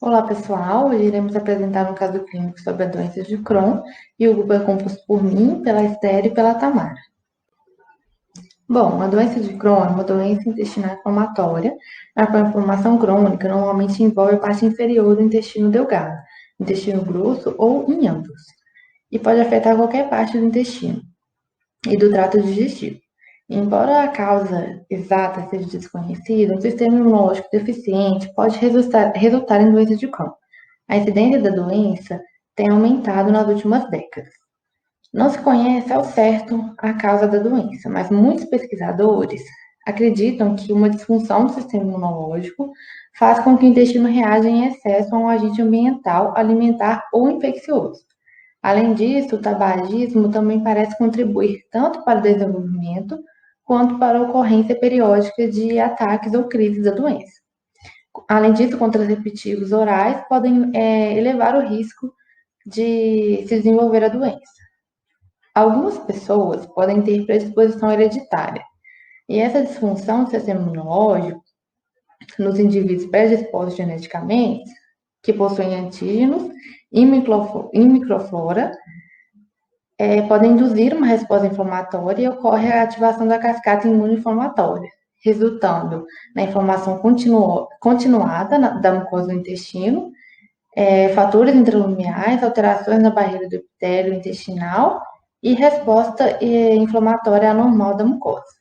Olá, pessoal. Hoje iremos apresentar um caso clínico sobre a doença de Crohn e o grupo é composto por mim, pela Esther e pela Tamara. Bom, a doença de Crohn é uma doença intestinal inflamatória, a qual a inflamação crônica normalmente envolve a parte inferior do intestino delgado, intestino grosso ou em ambos, e pode afetar qualquer parte do intestino e do trato digestivo. Embora a causa exata seja desconhecida, um sistema imunológico deficiente pode resultar em doença de Crohn. A incidência da doença tem aumentado nas últimas décadas. Não se conhece ao certo a causa da doença, mas muitos pesquisadores acreditam que uma disfunção do sistema imunológico faz com que o intestino reaja em excesso a um agente ambiental, alimentar ou infeccioso. Além disso, o tabagismo também parece contribuir tanto para o desenvolvimento quanto para a ocorrência periódica de ataques ou crises da doença. Além disso, contraceptivos orais podem elevar o risco de se desenvolver a doença. Algumas pessoas podem ter predisposição hereditária, e essa disfunção do sistema imunológico nos indivíduos predispostos geneticamente, que possuem antígenos e microflora, podem induzir uma resposta inflamatória e ocorre a ativação da cascata imunoinflamatória, resultando na inflamação continuada da mucosa do intestino, fatores intralumiais, alterações na barreira do epitélio intestinal e resposta inflamatória anormal da mucosa.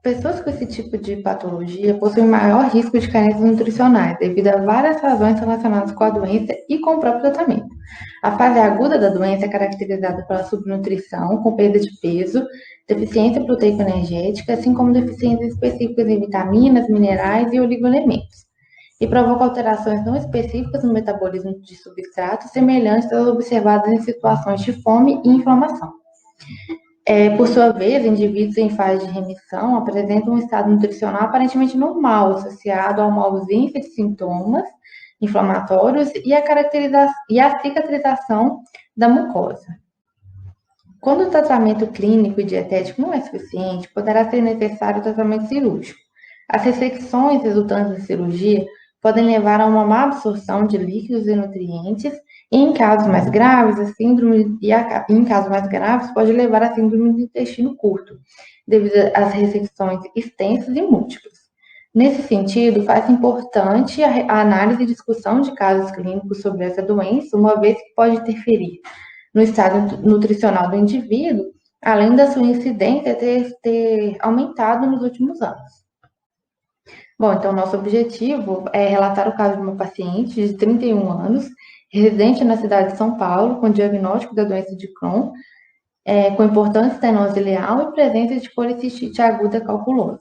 Pessoas com esse tipo de patologia possuem maior risco de carências nutricionais, devido a várias razões relacionadas com a doença e com o próprio tratamento. A fase aguda da doença é caracterizada pela subnutrição, com perda de peso, deficiência proteico-energética, assim como deficiências específicas em vitaminas, minerais e oligoelementos, e provoca alterações não específicas no metabolismo de substratos, semelhantes às observadas em situações de fome e inflamação. Por sua vez, indivíduos em fase de remissão apresentam um estado nutricional aparentemente normal, associado a uma ausência de sintomas inflamatórios e a cicatrização da mucosa. Quando o tratamento clínico e dietético não é suficiente, poderá ser necessário o tratamento cirúrgico. As ressecções resultantes da cirurgia podem levar a uma má absorção de líquidos e nutrientes, e em casos mais graves, pode levar a síndrome do intestino curto, devido às ressecções extensas e múltiplas. Nesse sentido, faz importante a análise e discussão de casos clínicos sobre essa doença, uma vez que pode interferir no estado nutricional do indivíduo, além da sua incidência ter aumentado nos últimos anos. Bom, então nosso objetivo é relatar o caso de uma paciente de 31 anos, residente na cidade de São Paulo, com diagnóstico da doença de Crohn, com importante estenose ileal e presença de policistite aguda calculosa.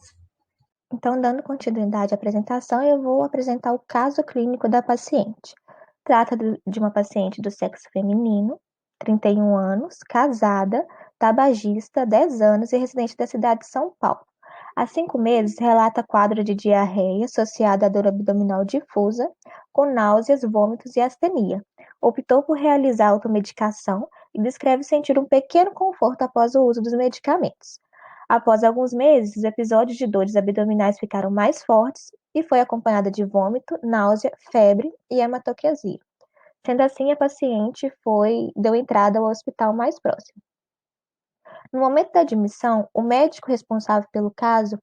Então, dando continuidade à apresentação, eu vou apresentar o caso clínico da paciente. Trata de uma paciente do sexo feminino, 31 anos, casada, tabagista, 10 anos e residente da cidade de São Paulo. Há 5 meses, relata quadro de diarreia associada à dor abdominal difusa, com náuseas, vômitos e astenia. Optou por realizar automedicação e descreve sentir um pequeno conforto após o uso dos medicamentos. Após alguns meses, os episódios de dores abdominais ficaram mais fortes e foi acompanhada de vômito, náusea, febre e hematoquesia. Sendo assim, a paciente deu entrada ao hospital mais próximo. No momento da admissão, o médico responsável pelo caso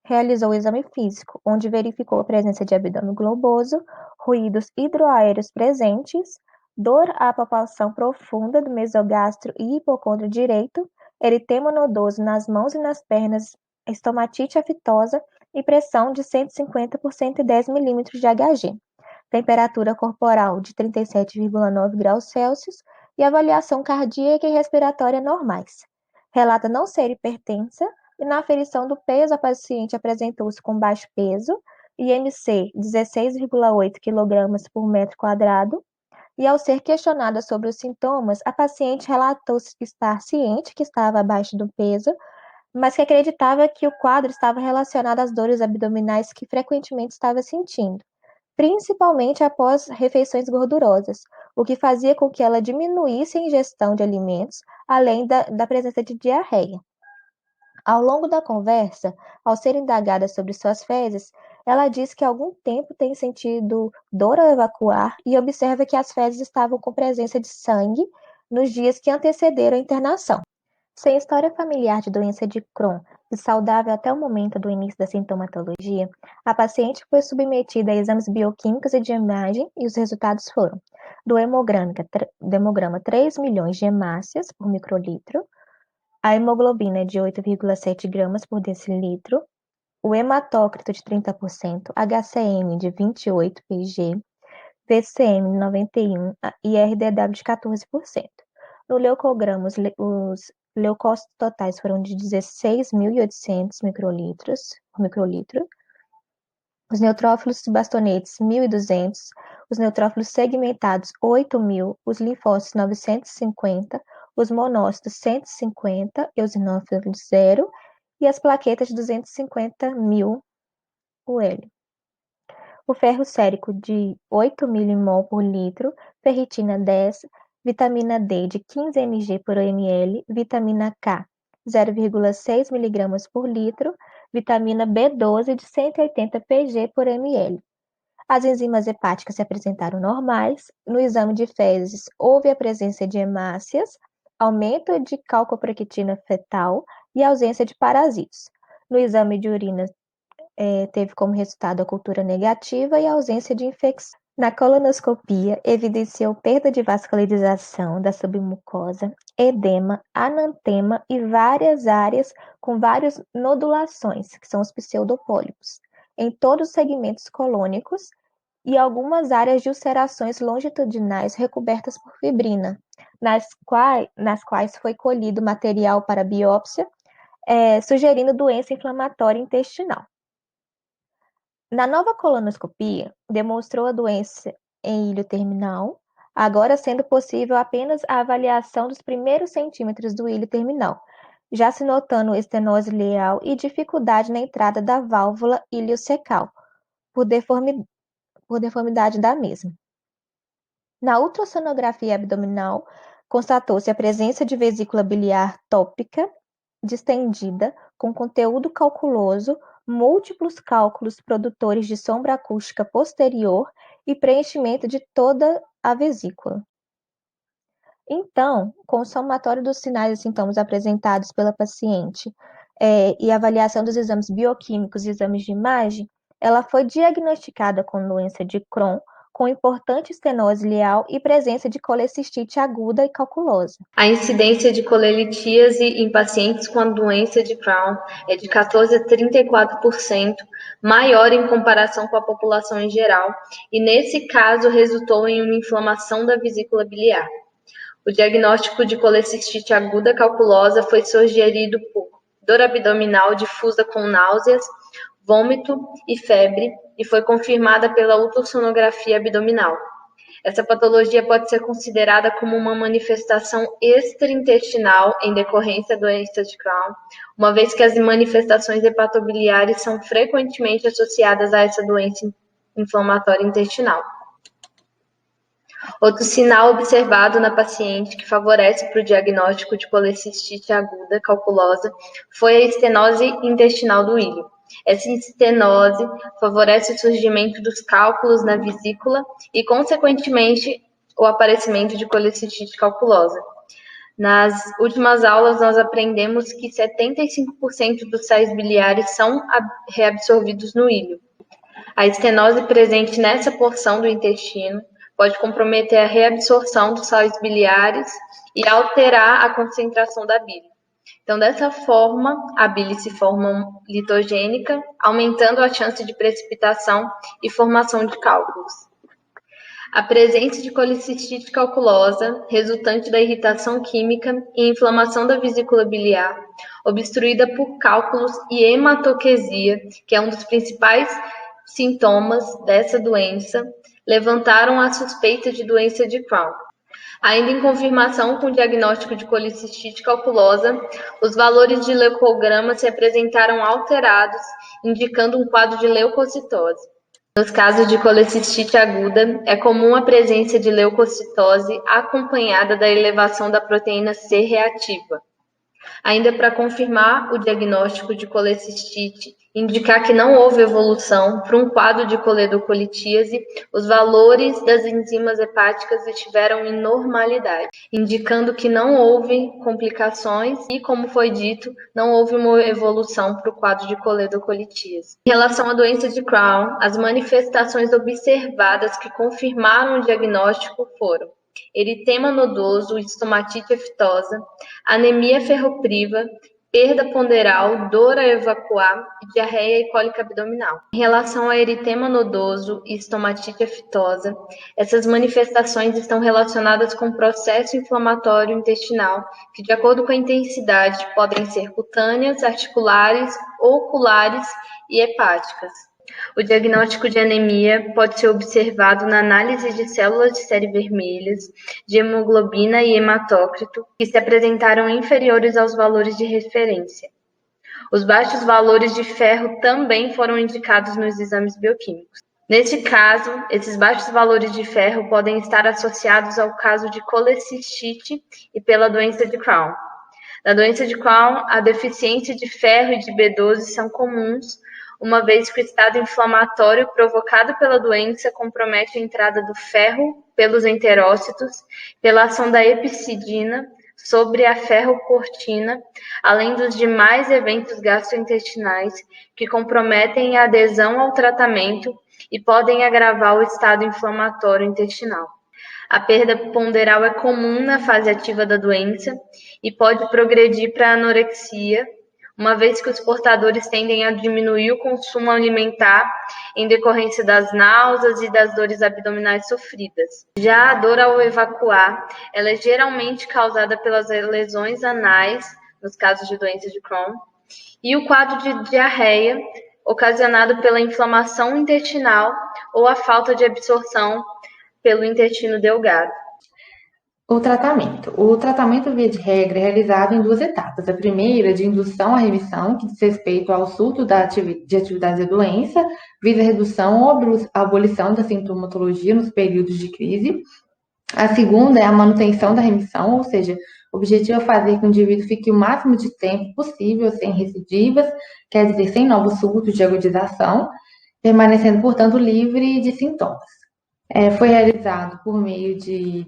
realizou o exame físico, onde verificou a presença de abdômen globoso, ruídos hidroaéreos presentes, dor à palpação profunda do mesogastro e hipocôndrio direito, eritema nodoso nas mãos e nas pernas, estomatite aftosa e pressão de 150 por 110 milímetros de Hg, temperatura corporal de 37,9 graus Celsius e avaliação cardíaca e respiratória normais. Relata não ser hipertensa e na aferição do peso a paciente apresentou-se com baixo peso, IMC 16,8 kg por metro quadrado, e ao ser questionada sobre os sintomas, a paciente relatou estar ciente que estava abaixo do peso, mas que acreditava que o quadro estava relacionado às dores abdominais que frequentemente estava sentindo, principalmente após refeições gordurosas, o que fazia com que ela diminuísse a ingestão de alimentos, além da presença de diarreia. Ao longo da conversa, ao ser indagada sobre suas fezes, Ela diz que há algum tempo tem sentido dor ao evacuar e observa que as fezes estavam com presença de sangue nos dias que antecederam a internação. Sem história familiar de doença de Crohn e saudável até o momento do início da sintomatologia, a paciente foi submetida a exames bioquímicos e de imagem e os resultados foram do hemograma 3 milhões de hemácias por microlitro, a hemoglobina de 8,7 gramas por decilitro, o hematócrito de 30%, HCM de 28 pg, VCM de 91 e RDW de 14%. No leucograma, os leucócitos totais foram de 16.800 microlitros por microlitro, os neutrófilos bastonetes 1.200, os neutrófilos segmentados 8.000, os linfócitos 950, os monócitos 150, eosinófilos 0 e as plaquetas de 250.000 UL. O ferro sérico de 8 milimol por litro, ferritina 10, vitamina D de 15 mg por ml, vitamina K 0,6 mg por litro, vitamina B12 de 180 pg por ml. As enzimas hepáticas se apresentaram normais. No exame de fezes, houve a presença de hemácias, aumento de calcoproctina fetal e ausência de parasitos. No exame de urina, teve como resultado a cultura negativa e a ausência de infecção. Na colonoscopia, evidenciou perda de vascularização da submucosa, edema, anantema e várias áreas com várias nodulações, que são os pseudopólipos, em todos os segmentos colônicos e algumas áreas de ulcerações longitudinais recobertas por fibrina, nas quais foi colhido material para biópsia, sugerindo doença inflamatória intestinal. Na nova colonoscopia, demonstrou a doença em ilho terminal, agora sendo possível apenas a avaliação dos primeiros centímetros do ilho terminal, já se notando estenose ileal e dificuldade na entrada da válvula iliocecal, por deformidade da mesma. Na ultrassonografia abdominal, constatou-se a presença de vesícula biliar tópica, distendida, com conteúdo calculoso, múltiplos cálculos produtores de sombra acústica posterior e preenchimento de toda a vesícula. Então, com o somatório dos sinais e sintomas apresentados pela paciente e avaliação dos exames bioquímicos e exames de imagem, ela foi diagnosticada com doença de Crohn, com importante estenose ileal e presença de colecistite aguda e calculosa. A incidência de colelitíase em pacientes com a doença de Crohn é de 14 a 34%, maior em comparação com a população em geral, e nesse caso resultou em uma inflamação da vesícula biliar. O diagnóstico de colecistite aguda calculosa foi sugerido por dor abdominal difusa com náuseas, vômito e febre, e foi confirmada pela ultrassonografia abdominal. Essa patologia pode ser considerada como uma manifestação extraintestinal em decorrência da doença de Crohn, uma vez que as manifestações hepatobiliares são frequentemente associadas a essa doença inflamatória intestinal. Outro sinal observado na paciente que favorece para o diagnóstico de colecistite aguda calculosa foi a estenose intestinal do ilho. Essa estenose favorece o surgimento dos cálculos na vesícula e, consequentemente, o aparecimento de colecistite calculosa. Nas últimas aulas, nós aprendemos que 75% dos sais biliares são reabsorvidos no ilho. A estenose presente nessa porção do intestino pode comprometer a reabsorção dos sais biliares e alterar a concentração da bile. Então, dessa forma, a bile se forma litogênica, aumentando a chance de precipitação e formação de cálculos. A presença de colecistite calculosa, resultante da irritação química e inflamação da vesícula biliar, obstruída por cálculos e hematoquesia, que é um dos principais sintomas dessa doença, levantaram a suspeita de doença de Crohn. Ainda em confirmação com o diagnóstico de colecistite calculosa, os valores de leucograma se apresentaram alterados, indicando um quadro de leucocitose. Nos casos de colecistite aguda, é comum a presença de leucocitose acompanhada da elevação da proteína C reativa. Ainda para confirmar o diagnóstico de colecistite indicar que não houve evolução para um quadro de coledocolitíase, os valores das enzimas hepáticas estiveram em normalidade, indicando que não houve complicações e, como foi dito, não houve uma evolução para o quadro de coledocolitíase. Em relação à doença de Crohn, as manifestações observadas que confirmaram o diagnóstico foram eritema nodoso, estomatite aftosa, anemia ferropriva, perda ponderal, dor a evacuar, diarreia e cólica abdominal. Em relação a eritema nodoso e estomatite aftosa, essas manifestações estão relacionadas com o processo inflamatório intestinal, que, de acordo com a intensidade, podem ser cutâneas, articulares, oculares e hepáticas. O diagnóstico de anemia pode ser observado na análise de células de série vermelhas, de hemoglobina e hematócrito, que se apresentaram inferiores aos valores de referência. Os baixos valores de ferro também foram indicados nos exames bioquímicos. Neste caso, esses baixos valores de ferro podem estar associados ao caso de colecistite e pela doença de Crohn. Na doença de Crohn, a deficiência de ferro e de B12 são comuns, uma vez que o estado inflamatório provocado pela doença compromete a entrada do ferro pelos enterócitos, pela ação da epsidina sobre a ferroportina, além dos demais eventos gastrointestinais que comprometem a adesão ao tratamento e podem agravar o estado inflamatório intestinal. A perda ponderal é comum na fase ativa da doença e pode progredir para a anorexia, uma vez que os portadores tendem a diminuir o consumo alimentar em decorrência das náuseas e das dores abdominais sofridas. Já a dor ao evacuar, ela é geralmente causada pelas lesões anais, nos casos de doença de Crohn, e o quadro de diarreia, ocasionado pela inflamação intestinal ou a falta de absorção pelo intestino delgado. O tratamento, via de regra, é realizado em duas etapas. A primeira, de indução à remissão, que diz respeito ao surto de atividade da doença, visa a redução ou abolição da sintomatologia nos períodos de crise. A segunda é a manutenção da remissão, ou seja, o objetivo é fazer que o indivíduo fique o máximo de tempo possível sem recidivas, quer dizer, sem novos surtos de agudização, permanecendo, portanto, livre de sintomas. Foi realizado por meio de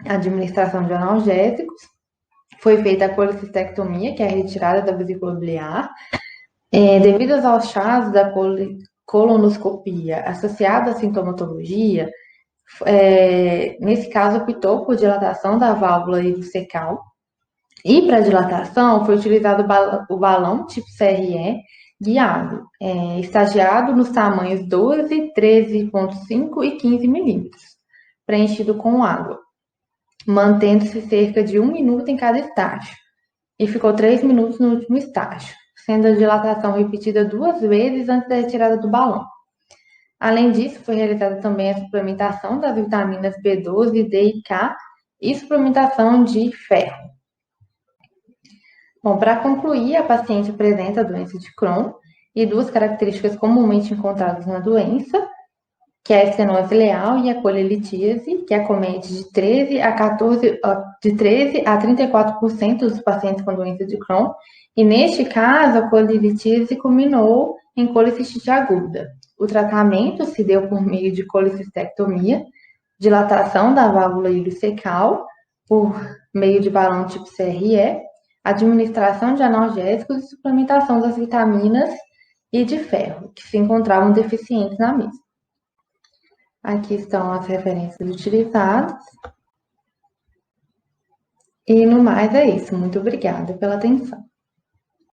administração de analgésicos, foi feita a colecistectomia, que é a retirada da vesícula biliar, devido aos achados da colonoscopia associada à sintomatologia, nesse caso optou por dilatação da válvula ileocecal, e para dilatação foi utilizado o balão tipo CRE guiado, estagiado nos tamanhos 12, 13,5 e 15 milímetros, preenchido com água, mantendo-se cerca de 1 minuto em cada estágio, e ficou 3 minutos no último estágio, sendo a dilatação repetida 2 vezes antes da retirada do balão. Além disso, foi realizada também a suplementação das vitaminas B12, D e K e suplementação de ferro. Bom, para concluir, a paciente apresenta a doença de Crohn e duas características comumente encontradas na doença, que é a estenose ileal e a colelitíase, que acomete de 13 a 34% dos pacientes com doença de Crohn, e neste caso a colelitíase culminou em colecistite aguda. O tratamento se deu por meio de colecistectomia, dilatação da válvula ileocecal por meio de balão tipo CRE, administração de analgésicos e suplementação das vitaminas e de ferro, que se encontravam deficientes na mesma. Aqui estão as referências utilizadas. E no mais é isso. Muito obrigada pela atenção.